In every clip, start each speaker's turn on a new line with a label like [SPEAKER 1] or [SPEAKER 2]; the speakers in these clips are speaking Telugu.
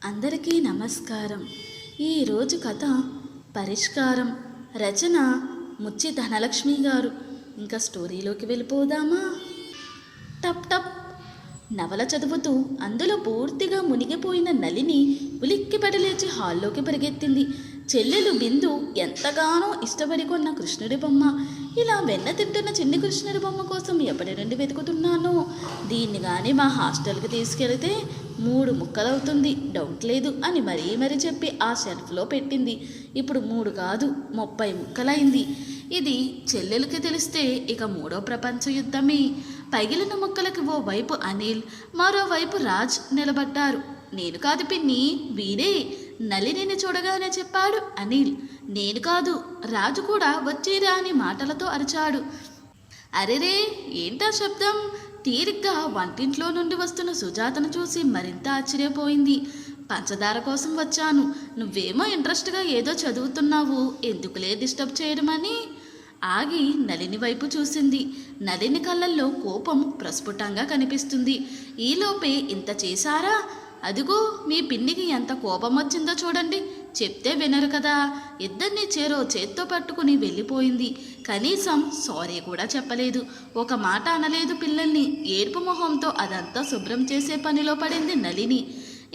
[SPEAKER 1] అందరికీ నమస్కారం. ఈరోజు కథ పరిష్కారం. రచన ముచ్చి ధనలక్ష్మి గారు. ఇంకా స్టోరీలోకి వెళ్ళిపోదామా? టప్ టప్ నవల చదువుతూ అందులో పూర్తిగా మునిగిపోయిన నలిని ఉలిక్కిపడి లేచి హాల్లోకి పరిగెత్తింది. చెల్లెలు బిందు ఎంతగానో ఇష్టపడి కొన్న కృష్ణుడి బొమ్మ. ఇలా వెన్న తింటున్న చిన్ని కృష్ణుడి బొమ్మ కోసం ఎప్పటి నుండి వెతుకుతున్నానో. దీన్ని కానీ మా హాస్టల్కి తీసుకెళితే 3 ముక్కలవుతుంది, డౌట్ లేదు అని మరీ చెప్పి ఆ షెల్ఫ్లో పెట్టింది. ఇప్పుడు 3 కాదు 30 ముక్కలైంది. ఇది చెల్లెలకి తెలిస్తే ఇక 3వ ప్రపంచ యుద్ధమే. పగిలిన ముక్కలకి ఓ వైపు అనిల్, మరోవైపు రాజ్ నిలబడ్డారు. నేను కాదు పిన్ని, వీడే, నలినిని చూడగానే చెప్పాడు అనిల్. నేను కాదు, రాజు కూడా వచ్చేరా అని మాటలతో అరిచాడు. అరెరే, ఏంటా శబ్దం? తీరిగ్గా వంటింట్లో నుండి వస్తున్న సుజాతను చూసి మరింత ఆశ్చర్యపోయింది. పంచదార కోసం వచ్చాను, నువ్వేమో ఇంట్రెస్ట్గా ఏదో చదువుతున్నావు, ఎందుకులే డిస్టర్బ్ చేయడమని. ఆగి నలిని వైపు చూసింది. నలిని కళ్ళల్లో కోపం ప్రస్ఫుటంగా కనిపిస్తుంది. ఈలోపే ఇంత చేశారా? అదిగో మీ పిన్నికి ఎంత కోపం వచ్చిందో చూడండి. చెప్తే వినరు కదా. ఇద్దరిని చేత్తో పట్టుకుని వెళ్ళిపోయింది. కనీసం సారీ కూడా చెప్పలేదు. ఒక మాట అనలేదు పిల్లల్ని. ఏడుపు మొహంతో అదంతా శుభ్రం చేసే పనిలో పడింది నలిని.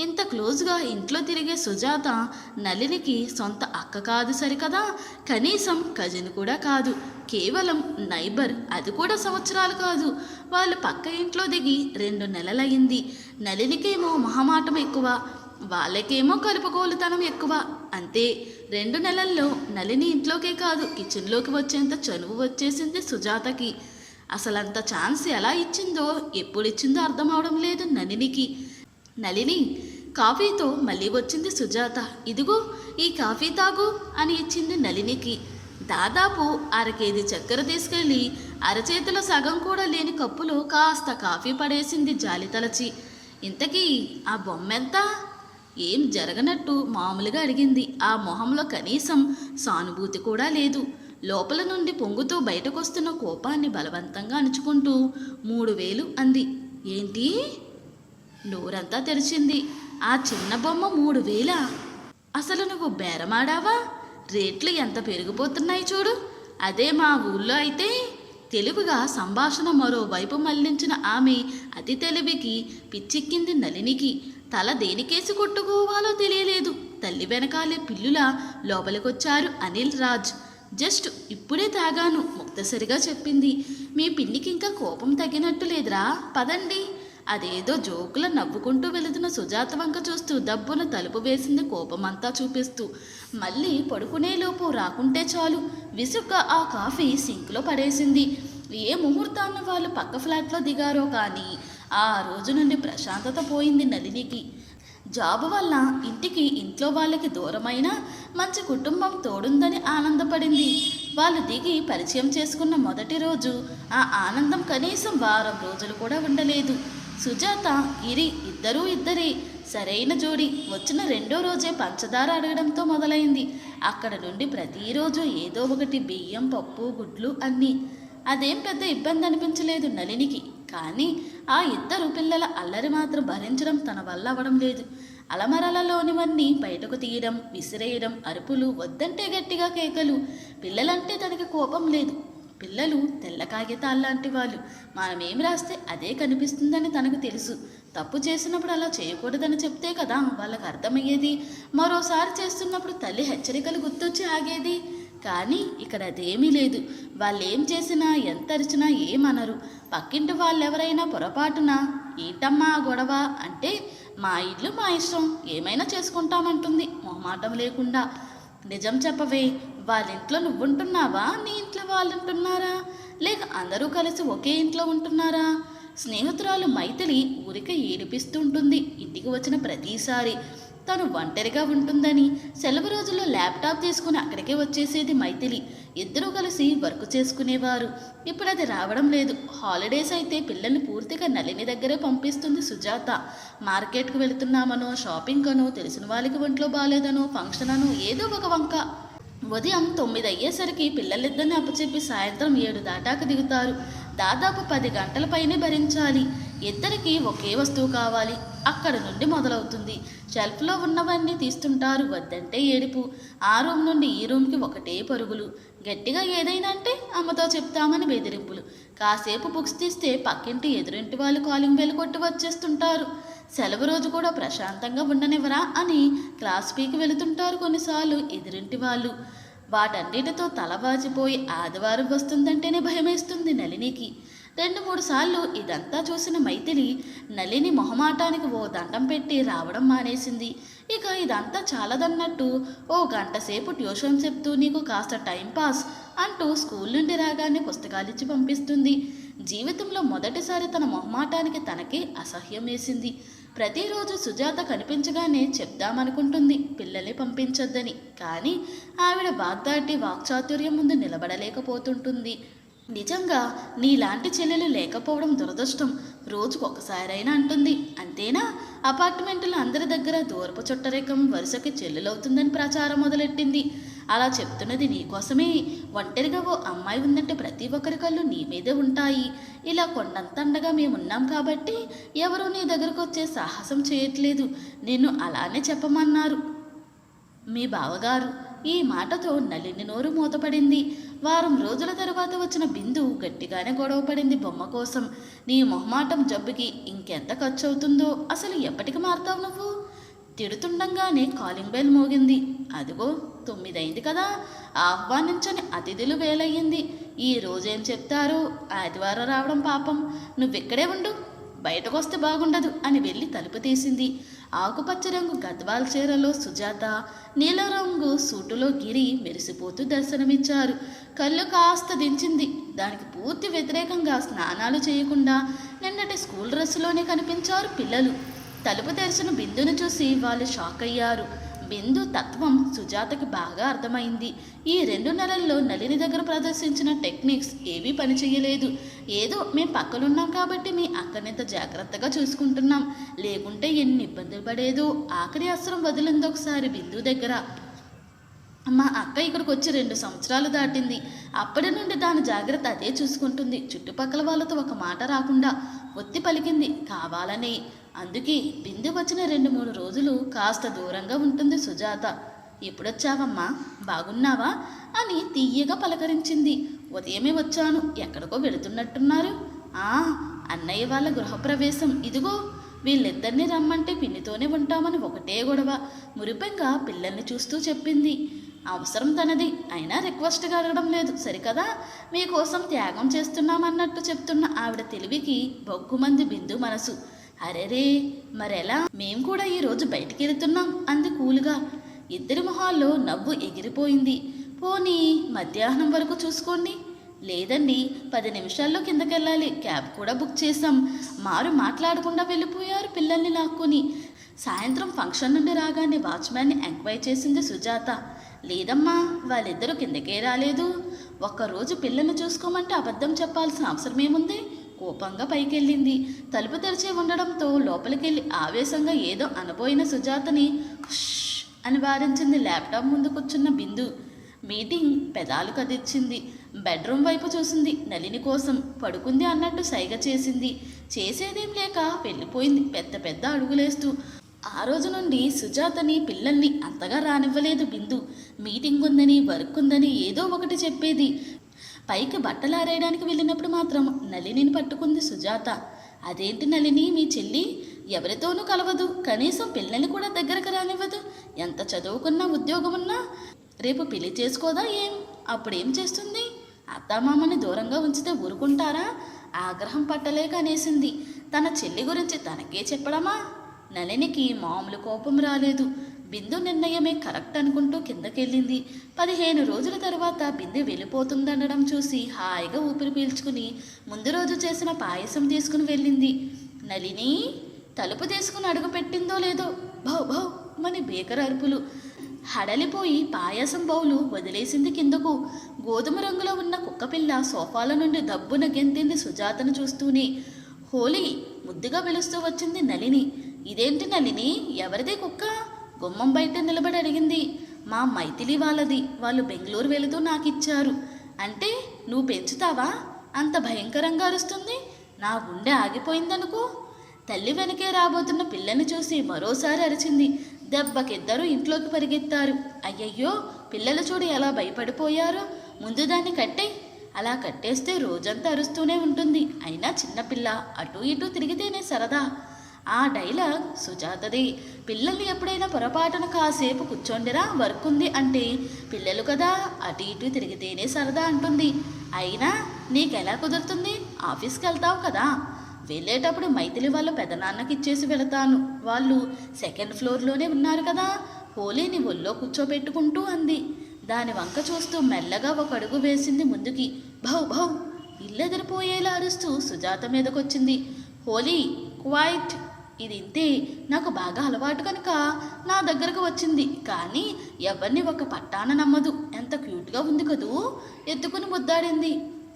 [SPEAKER 1] ఇంత క్లోజ్గా ఇంట్లో తిరిగే సుజాత నలినికి సొంత అక్క కాదు సరికదా, కనీసం కజిన్ కూడా కాదు, కేవలం నైబర్. అది కూడా సంవత్సరాలు కాదు. వాళ్ళు పక్క ఇంట్లో దిగి 2 నెలలయ్యింది. నలినికేమో మొహమాటం ఎక్కువ, వాళ్ళకేమో కలుపుగోలుతనం ఎక్కువ. అంతే. 2 నెలల్లో నలిని ఇంట్లోకే కాదు కిచెన్లోకి వచ్చేంత చనువు వచ్చేసింది సుజాతకి. అసలంత ఛాన్స్ ఎలా ఇచ్చిందో, ఎప్పుడు ఇచ్చిందో అర్థం అవడం లేదు నలినికి. నలిని, కాఫీతో మళ్ళీ వచ్చింది సుజాత. ఇదిగో ఈ కాఫీ తాగు అని ఇచ్చింది నలినికి. దాదాపు 1/2 కేజీ చక్కెర తీసుకెళ్ళి అరచేతిలో సగం కూడా లేని కప్పులో కాస్త కాఫీ పడేసింది జాలి తలచి. ఇంతకీ ఆ బొమ్మెంత? ఏం జరగనట్టు మామూలుగా అడిగింది. ఆ మొహంలో కనీసం సానుభూతి కూడా లేదు. లోపల నుండి పొంగుతూ బయటకొస్తున్న కోపాన్ని బలవంతంగా అణుచుకుంటూ 3000 అంది. ఏంటి? నోరంతా తెరిచింది. ఆ చిన్న బొమ్మ 3000? అసలు నువ్వు బేరమాడావా? రేట్లు ఎంత పెరిగిపోతున్నాయి చూడు. అదే మా ఊళ్ళో అయితే. తెలివిగా సంభాషణ మరోవైపు మళ్లించిన ఆమె అతి తెలివికి పిచ్చెక్కింది నలినికి. తల దేనికేసి కొట్టుకోవాలో తెలియలేదు. తల్లి వెనకాలే పిల్లులా లోపలికొచ్చారు అనిల్, రాజ్. జస్ట్ ఇప్పుడే తాగాను, ముక్తసరిగా చెప్పింది. మీ పిన్నికి ఇంకా కోపం తగ్గినట్టు లేదురా, పదండి. అదేదో జోకుల నవ్వుకుంటూ వెళుతున్న సుజాత వంక చూస్తూ దబ్బున తలుపు వేసింది కోపమంతా చూపిస్తూ. మళ్ళీ పడుకునేలోపు రాకుంటే చాలు విసుగ్గా ఆ కాఫీ సింక్లో పడేసింది. ఏ ముహూర్తాన్ని వాళ్ళు పక్క ఫ్లాట్లో దిగారో కానీ ఆ రోజు నుండి ప్రశాంతత పోయింది నలినికి. జాబు వల్ల ఇంట్లో వాళ్ళకి దూరమైన మంచి కుటుంబం తోడుందని ఆనందపడింది. వాళ్ళు దిగి పరిచయం చేసుకున్న మొదటి రోజు ఆ ఆనందం కనీసం వారం రోజులు కూడా ఉండలేదు. సుజాత, గిరి ఇద్దరే సరైన జోడి. వచ్చిన 2వ రోజే పంచదార అడగడంతో మొదలైంది. అక్కడ నుండి ప్రతిరోజు ఏదో ఒకటి బియ్యం, పప్పు, గుడ్లు అన్నీ. అదేం పెద్ద ఇబ్బంది అనిపించలేదు నలినికి. కానీ ఆ 2 పిల్లల అల్లరి మాత్రం భరించడం తన వల్ల అవ్వడం లేదు. అలమరలలోనివన్నీ బయటకు తీయడం, విసిరేయడం, అరుపులు, వద్దంటే గట్టిగా కేకలు. పిల్లలంటే తనకి కోపం లేదు. పిల్లలు తెల్ల కాగితాల్లాంటి వాళ్ళు. మనమేం రాస్తే అదే కనిపిస్తుందని తనకు తెలుసు. తప్పు చేసినప్పుడు అలా చేయకూడదని చెప్తే కదా వాళ్ళకు అర్థమయ్యేది. మరోసారి చేస్తున్నప్పుడు తల్లి హెచ్చరికలు గుర్తొచ్చి ఆగేది. కానీ ఇక్కడ అదేమీ లేదు. వాళ్ళేం చేసినా ఎంత అరిచినా ఏమనరు. పక్కింటి వాళ్ళెవరైనా పొరపాటున ఏంటమ్మా గొడవ అంటే, మా ఇల్లు మా ఇష్టం, ఏమైనా చేసుకుంటామంటుంది మొహమాటం లేకుండా. నిజం చెప్పవే, వాళ్ళింట్లో నువ్వుంటున్నావా, నీ ఇంట్లో వాళ్ళుంటున్నారా, లేక అందరూ కలిసి ఒకే ఇంట్లో ఉంటున్నారా? స్నేహితురాలు మైథిలి ఊరికే ఏడిపిస్తుంటుంది ఇంటికి వచ్చిన ప్రతిసారి. తను ఒంటరిగా ఉంటుందని సెలవు రోజుల్లో ల్యాప్టాప్ తీసుకుని అక్కడికే వచ్చేసేది మైథిలి. ఇద్దరూ కలిసి వర్క్ చేసుకునేవారు. ఇప్పుడు అది రావడం లేదు. హాలిడేస్ అయితే పిల్లల్ని పూర్తిగా నలిని దగ్గరే పంపిస్తుంది సుజాత. మార్కెట్కు వెళుతున్నామనో, షాపింగ్ అనో, తెలిసిన వాళ్ళకి ఒంట్లో బాగాలేదనో, ఫంక్షన్ అనో ఏదో ఒక వంక. ఉదయం 9 అయ్యేసరికి పిల్లలిద్దరిని అప్పచెప్పి సాయంత్రం 7 దాటాక దిగుతారు. దాదాపు 10 గంటల పైనే భరించాలి. ఇద్దరికీ ఒకే వస్తువు కావాలి. అక్కడ నుండి మొదలవుతుంది. షెల్ఫ్లో ఉన్నవన్నీ తీస్తుంటారు. వద్దంటే ఏడుపు. ఆ రూమ్ నుండి ఈ రూమ్కి ఒకటే పరుగులు. గట్టిగా ఏదైనా అంటే అమ్మతో చెప్తామని బెదిరింపులు. కాసేపు బుక్స్ తీస్తే పక్కింటి ఎదురింటి వాళ్ళు కాలింగ్ బెల్ కొట్టి వచ్చేస్తుంటారు. సెలవు రోజు కూడా ప్రశాంతంగా ఉండనివ్వరా అని క్లాస్ పీకి వెళుతుంటారు కొన్నిసార్లు ఎదురింటి వాళ్ళు. వాటన్నిటితో తలవాచిపోయి ఆదివారం వస్తుందంటేనే భయమేస్తుంది నళినికి. 2-3 సార్లు ఇదంతా చూసిన మైథిలి నళిని మొహమాటానికి ఓ దండం పెట్టి రావడం మానేసింది. ఇక ఇదంతా చాలదన్నట్టు ఓ గంట సేపు ట్యూషన్ చెప్తూ నీకు కాస్త టైంపాస్ అంటూ స్కూల్ నుండి రాగానే పుస్తకాలిచ్చి పంపిస్తుంది. జీవితంలో మొదటిసారి తన మొహమాటానికి తనకే అసహ్యం వేసింది. ప్రతిరోజు సుజాత కనిపించగానే చెప్దామనుకుంటుంది పిల్లల్ని పంపించొద్దని. కానీ ఆవిడ వాగ్దాటి వాక్చాతుర్యం ముందు నిలబడలేకపోతుంటుంది. నిజంగా నీలాంటి చెల్లెలు లేకపోవడం దురదృష్టం. రోజుకొకసారైనా అంటుంది. అంతేనా? అపార్ట్మెంట్లో అందరి దగ్గర దూరపు చుట్టరేఖం వరుసకి చెల్లెలవుతుందని ప్రచారం మొదలెట్టింది. అలా చెప్తున్నది నీకోసమే. ఒంటరిగా ఓ అమ్మాయి ఉందంటే ప్రతి ఒక్కరి కళ్ళు నీ మీదే ఉంటాయి. ఇలా కొండంతండగా మేమున్నాం కాబట్టి ఎవరూ నీ దగ్గరకు వచ్చే సాహసం చేయట్లేదు. నిన్ను అలానే చెప్పమన్నారు మీ బావగారు. ఈ మాటతో నళిని నోరు మూతపడింది. వారం రోజుల తర్వాత వచ్చిన బిందు గట్టిగానే గొడవపడింది బొమ్మ కోసం. నీ మొహమాటం జబ్బుకి ఇంకెంత ఖర్చు అవుతుందో, అసలు ఎప్పటికి మారుతావు నువ్వు? తిడుతుండగానే కాలింగ్ బెల్ మోగింది. అదిగో 9 అయింది కదా. ఆహ్వానించని అతిథులు వేలయ్యింది. ఈ రోజేం చెప్తారో. ఆదివారం రావడం పాపం. నువ్వెక్కడే ఉండు, బయటకు వస్తే బాగుండదు అని వెళ్ళి తలుపు తీసింది. ఆకుపచ్చ రంగు గద్వాల్ చీరలో సుజాత, నీల రంగు సూటులో గిరి మెరిసిపోతూ దర్శనమిచ్చారు. కళ్ళు కాస్త దించింది. దానికి పూర్తి వ్యతిరేకంగా స్నానాలు చేయకుండా నిన్నటి స్కూల్ డ్రెస్సులోనే కనిపించారు పిల్లలు. తలుపు తెరిచిన బిందును చూసి వాళ్ళు షాక్ అయ్యారు. బిందు తత్వం సుజాతకి బాగా అర్థమైంది. ఈ 2 నెలల్లో నళిని దగ్గర ప్రదర్శించిన టెక్నిక్స్ ఏవీ పనిచేయలేదు. ఏదో మేం పక్కనున్నాం కాబట్టి మీ అక్కనింత జాగ్రత్తగా చూసుకుంటున్నాం, లేకుంటే ఎన్ని ఇబ్బందులు పడేదో. ఆఖరి అస్త్రం వదిలింది ఒకసారి బిందు దగ్గర. మా అక్క ఇక్కడికి వచ్చి 2 సంవత్సరాలు దాటింది. అప్పటి నుండి దాని జాగ్రత్త అదే చూసుకుంటుంది. చుట్టుపక్కల వాళ్ళతో ఒక మాట రాకుండా ఒత్తి పలికింది కావాలని. అందుకే బిందు వచ్చిన 2-3 రోజులు కాస్త దూరంగా ఉంటుంది సుజాత. ఎప్పుడొచ్చావమ్మా, బాగున్నావా అని తీయగా పలకరించింది. ఉదయమే వచ్చాను. ఎక్కడికో వెళుతున్నట్టున్నారు? అన్నయ్య వాళ్ళ గృహప్రవేశం. ఇదిగో వీళ్ళిద్దరినీ రమ్మంటే పిన్నితోనే ఉంటామని ఒకటే గొడవ. మురిపెంగా పిల్లల్ని చూస్తూ చెప్పింది. అవసరం తనది, అయినా రిక్వెస్ట్గా అడగడం లేదు సరికదా. మీకోసం త్యాగం చేస్తున్నామన్నట్టు చెప్తున్న ఆవిడ తెలివికి బొగ్గుమంది బిందు మనసు. అరెరే, మరెలా? మేం కూడా ఈరోజు బయటికి వెళుతున్నాం అంది కూలుగా. ఇద్దరి మొహాల్లో నవ్వు ఎగిరిపోయింది. పోనీ మధ్యాహ్నం వరకు చూసుకోండి. లేదండి, 10 నిమిషాల్లో కిందకెళ్ళాలి. క్యాబ్ కూడా బుక్ చేశాం. మారు మాట్లాడకుండా వెళ్ళిపోయారు పిల్లల్ని లాక్కుని. సాయంత్రం ఫంక్షన్ నుండి రాగానే వాచ్మ్యాన్ని ఎంక్వైరీ చేసింది సుజాత. లేదమ్మా, వాళ్ళిద్దరూ కిందకే రాలేదు. ఒక్కరోజు పిల్లల్ని చూసుకోమంటే అబద్ధం చెప్పాల్సిన అవసరం ఏముంది? కోపంగా పైకెళ్ళింది. తలుపు తెరిచే ఉండడంతో లోపలికెళ్ళి ఆవేశంగా ఏదో అనబోయిన సుజాతని అని వారించింది ల్యాప్టాప్ ముందు కూర్చున్న బిందు. మీటింగ్ పెదాలు కదిర్చింది. బెడ్రూమ్ వైపు చూసింది. నళిని కోసం పడుకుంది అన్నట్టు సైగ చేసింది. చేసేదేం లేక వెళ్ళిపోయింది పెద్ద పెద్ద అడుగులేస్తూ. ఆ రోజు నుండి సుజాతని పిల్లల్ని అంతగా రానివ్వలేదు బిందు. మీటింగ్ ఉందని, వర్క్ ఉందని ఏదో ఒకటి చెప్పేది. పైకి బట్టలారేయడానికి వెళ్ళినప్పుడు మాత్రం నళినిని పట్టుకుంది సుజాత. అదేంటి నళిని, మీ చెల్లి ఎవరితోనూ కలవదు, కనీసం పిల్లల్ని కూడా దగ్గరకు రానివ్వదు. ఎంత చదువుకున్నా ఉద్యోగమున్నా రేపు పెళ్లి చేసుకోదా ఏం? అప్పుడేం చేస్తుంది? అత్తామామని దూరంగా ఉంచితే ఊరుకుంటారా? ఆగ్రహం పట్టలేక అనేసింది. తన చెల్లి గురించి తనకే చెప్పడమా? నళినికి మామూలు కోపం రాలేదు. బిందు నిర్ణయమే కరెక్ట్ అనుకుంటూ కిందకెళ్ళింది. 15 రోజుల తర్వాత బిందు వెళ్ళిపోతుందనడం చూసి హాయిగా ఊపిరి పీల్చుకుని ముందు రోజు చేసిన పాయసం తీసుకుని వెళ్ళింది. నళిని తలుపు తీసుకుని అడుగు పెట్టిందో లేదో భౌ భౌ మని బేకర్ అరుపులు. హడలిపోయి పాయసం బౌలు వదిలేసింది కిందకు. గోధుమ రంగులో ఉన్న కుక్కపిల్ల సోఫాల నుండి దబ్బున గెంతింది సుజాతను చూస్తూనే. హోలీ ముద్దుగా పిలుస్తూ వచ్చింది నళిని. ఇదేంటి నళిని, ఎవరిదే కుక్క? గుమ్మం బయట నిలబడి అడిగింది. మా మైథిలి వాళ్ళది. వాళ్ళు బెంగళూరు వెళుతూ నాకిచ్చారు. అంటే నువ్వు పెంచుతావా? అంత భయంకరంగా అరుస్తుంది. నా గుండె ఆగిపోయిందనుకో. తల్లి వెనకే రాబోతున్న పిల్లని చూసి మరోసారి అరిచింది. దెబ్బకిద్దరూ ఇంట్లోకి పరిగెత్తారు. అయ్యయ్యో, పిల్లలు చూడు ఎలా భయపడిపోయారో. ముందు దాన్ని కట్టేయ్. అలా కట్టేస్తే రోజంతా అరుస్తూనే ఉంటుంది. అయినా చిన్నపిల్ల, అటూ ఇటూ తిరిగితేనే సరదా. ఆ డైలాగ్ సుజాతది. పిల్లల్ని ఎప్పుడైనా పొరపాటున కాసేపు కూర్చోండిరా, వర్క్ ఉంది అంటే పిల్లలు కదా అటు ఇటు తిరిగితేనే సరదా అంటుంది. అయినా నీకెలా కుదురుతుంది? ఆఫీస్కి వెళ్తావు కదా. వెళ్ళేటప్పుడు మైథిలి వాళ్ళ పెదనాన్నకి ఇచ్చేసి వెళతాను. వాళ్ళు సెకండ్ ఫ్లోర్లోనే ఉన్నారు కదా. హోలీని ఒళ్ళో కూర్చోబెట్టుకుంటూ అంది. దాని వంక చూస్తూ మెల్లగా ఒక అడుగు వేసింది ముందుకి. భౌ భౌ ఇల్లెదిరిపోయేలా అరుస్తూ సుజాత మీదకొచ్చింది. హోలీ క్వైట్. ఇది ఇంతే, నాకు బాగా అలవాటు కనుక నా దగ్గరకు వచ్చింది. కానీ ఎవరిని ఒక పట్టాన నమ్మదు. ఎంత క్యూట్గా ఉంది కదూ. ఎత్తుకుని ముద్దాడింది.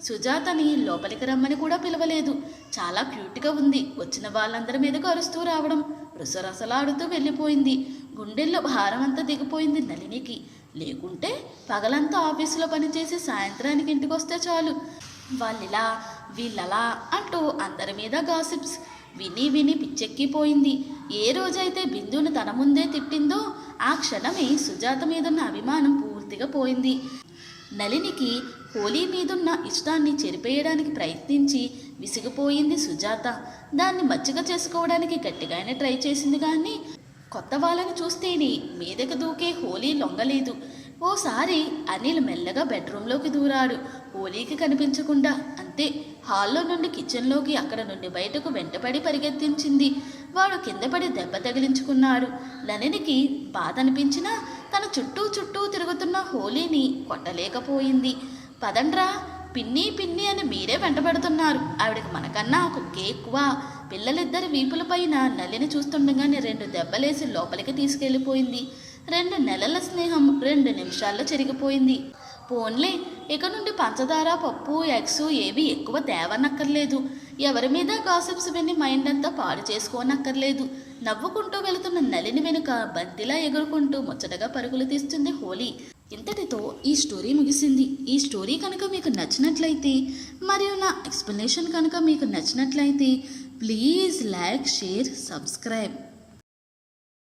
[SPEAKER 1] సుజాతని లోపలికి రమ్మని కూడా పిలవలేదు. చాలా క్యూట్గా ఉంది. వచ్చిన వాళ్ళందరి మీదకు అరుస్తూ రావడం, రుసరసలాడుతూ వెళ్ళిపోయింది. గుండెల్లో భారం అంతా దిగిపోయింది నళినికి. లేకుంటే పగలంతా ఆఫీసులో పనిచేసి సాయంత్రానికి ఇంటికి వస్తే చాలు వాళ్ళిలా వీళ్ళలా అంటూ అందరి మీద గాసిప్స్ విని విని పిచ్చెక్కిపోయింది. ఏ రోజైతే బిందును తన ముందే తిట్టిందో ఆ క్షణమే సుజాత మీదున్న అభిమానం పూర్తిగా పోయింది. నళినికి హోలీ మీదున్న ఇష్టాన్ని చెరిపేయడానికి ప్రయత్నించి విసిగిపోయింది సుజాత. దాన్ని మచ్చిక చేసుకోవడానికి గట్టిగానే ట్రై చేసింది. కానీ కొత్త వాళ్ళని చూస్తేనే మీదకు దూకే హోలీ లొంగలేదు. ఓసారి అనిల్ మెల్లగా బెడ్రూమ్లోకి దూరాడు, హోలీకి కనిపించకుండా. అంతే, హాల్లో నుండి కిచెన్లోకి, అక్కడ నుండి బయటకు వెంటపడి పరిగెత్తించింది. వాడు కింద పడి దెబ్బ తగిలించుకున్నాడు. నళినికి బాధ అనిపించినా తన చుట్టూ తిరుగుతున్న హోలీని కొట్టలేకపోయింది. పదండ్రా, పిన్ని పిన్ని అని మీరే వెంటబడుతున్నారు. ఆవిడకి మనకన్నా కుక్కే ఎక్కువ. పిల్లలిద్దరి వీపులపైన నల్లిని చూస్తుండగానే 2 దెబ్బలేసి లోపలికి తీసుకెళ్ళిపోయింది. 2 నెలల స్నేహం 2 నిమిషాల్లో చెరిగిపోయింది. పోన్లే, ఇక నుండి పంచదార, పప్పు, ఎగ్స్ ఏవి ఎక్కువ తేవనక్కర్లేదు. ఎవరి మీద గాసిప్స్ విని మైండ్ అంతా పాడు చేసుకోనక్కర్లేదు. నవ్వుకుంటూ వెళుతున్న నలిని వెనుక బంతిలా ఎగురుకుంటూ ముచ్చటగా పరుగులు తీస్తుంది హోలీ. ఇంతటితో ఈ స్టోరీ ముగిసింది. ఈ స్టోరీ కనుక మీకు నచ్చినట్లయితే మరియు నా ఎక్స్ప్లెనేషన్ కనుక మీకు నచ్చినట్లయితే ప్లీజ్ లైక్, షేర్, సబ్స్క్రైబ్.